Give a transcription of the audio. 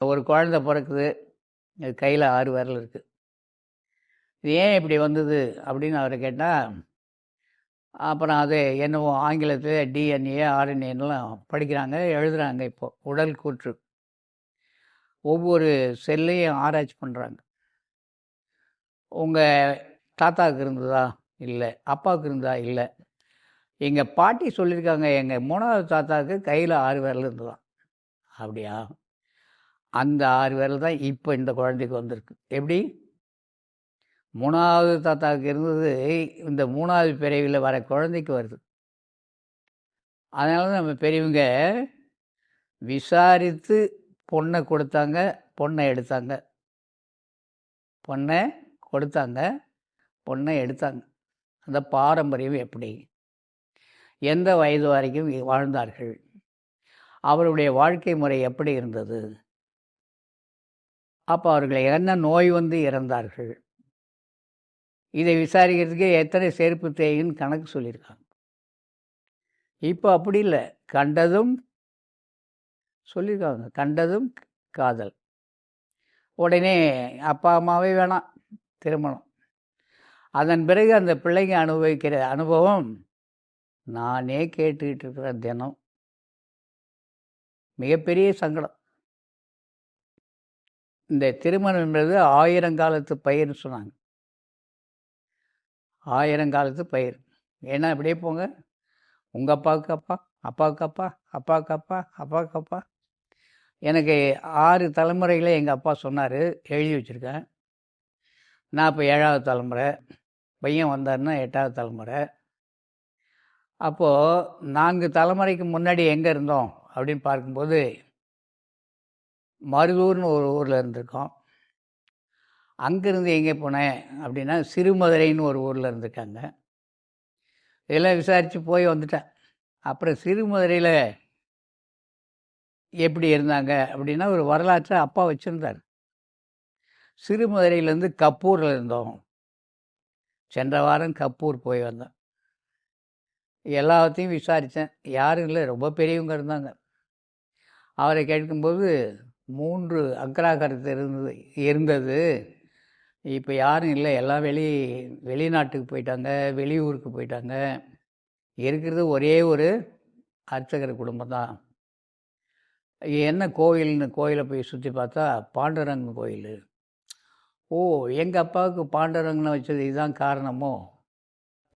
ஒரு குழந்தை பிறக்குது. அது கையில 6 விரல் இருக்கு. இது ஏன் இப்படி வந்தது அப்படின்னு அவர கேட்டா, அப்புறம் அது என்னவோ ஆங்கிலத்தில டிஎன்ஏ, ஆர்என்ஏன்லாம் படிக்கிறாங்க, எழுதுறாங்க இப்போ. உடல் கூற்று. ஒவ்வொரு செல்லையும் ஆராய்ச்சி பண்றாங்க. உங்க தாத்தாவுக்கு இருந்ததா? இல்ல. அப்பாவுக்கு இருந்ததா? இல்ல. எங்க பாட்டி சொல்லியிருக்காங்க, எங்க 3வது தாத்தாவுக்கு கையில 6 விரல் இருந்ததாம். அப்படியா? அந்த 6 விரல் தான் இப்ப இந்த குழந்தைக்கு வந்திருக்கு. எப்படி? 3வது தாத்தாவுக்கு இருந்தது, இந்த 3வது பிறவியில வர குழந்தைக்கு வருது. அதனால தான் நம்ம பெரியவங்க விசாரித்து பொண்ண கொடுத்தாங்க, பொண்ண எடுத்தாங்க. பொண்ண கொடுத்தாங்க, பொண்ண எடுத்தாங்க. அந்த பாரம்பரியம் எப்படி? எந்த வயது வரைக்கும் வாழ்ந்தார்கள்? அவருடைய வாழ்க்கை முறை எப்படி இருந்தது? அப்ப அவர்கள் என்ன நோய் வந்து இறந்தார்கள்? இதை விசாரிக்கிறதுக்கே எத்தனை செருப்பு தேய்ன்னு கணக்கு சொல்லியிருக்காங்க. இப்போ அப்படி இல்ல. கண்டதும் சொல்லியிருக்காங்க. கண்டதும் காதல். உடனே அப்பா, அம்மாவே வேணாம். திருமணம். அதன் பிறகு அந்த பிள்ளைங்க அனுபவிக்கிற அனுபவம் நானே கேட்டுக்கிட்டு இருக்கிறேன் தினம். மிகப்பெரிய சங்கடம். இந்த திருமணம் என்பது 1000 காலத்து பயிர்ன்னு சொன்னாங்க. 1000 காலத்து பயிர். ஏன்னா அப்படியே போங்க. உங்க அப்பாவுக்கு அப்பா, அப்பாவுக்கு அப்பா, அப்பாவுக்கு அப்பா, அப்பாவுக்கு அப்பா. எனக்கு 6 தலைமுறைகளே எங்க அப்பா சொன்னாரு. எழுதி வச்சிருக்கேன். நான் இப்போ 7வது தலைமுறை. பையன் வந்தாருன்னா 8வது தலைமுறை. அப்போ 4 தலைமுறைக்கு முன்னாடி எங்க இருந்தோம் அப்படின்னு பார்க்கும்போது, மருதூர்னு ஒரு ஊர்ல இருந்திருக்கோம். அங்கிருந்து எங்கே போனேன் அப்படின்னா, சிறுமதுரைன்னு ஒரு ஊர்ல இருந்திருக்காங்க. இதெல்லாம் விசாரிச்சு போய் வந்துட்டேன். அப்புறம் சிறுமதுரையில எப்படி இருந்தாங்க அப்படின்னா, ஒரு வரலாற்றை அப்பா வச்சிருந்தார். சிறுமதுரையிலேருந்து கப்பூர்ல இருந்தோம். சென்ற வாரம் கப்பூர் போய் வந்தேன். எல்லாத்தையும் விசாரித்தேன். யாரும் இல்லை, ரொம்ப பெரியவங்க இருந்தாங்க. அவரை கேட்கும்போது 3 அக்ராகரத்து இருந்தது. இப்போ யாரும் இல்லை, எல்லாம் வெளிநாட்டுக்கு போயிட்டாங்க, வெளியூருக்கு போயிட்டாங்க. இருக்கிறது ஒரே ஒரு அர்ச்சகர் குடும்பம் தான். என்ன கோயில்னு கோயிலை போய் சுற்றி பார்த்தா பாண்டுரங்கன் கோயில். ஓ! எங்கள் அப்பாவுக்கு பாண்டுரங்கனை வச்சது இதுதான் காரணமோ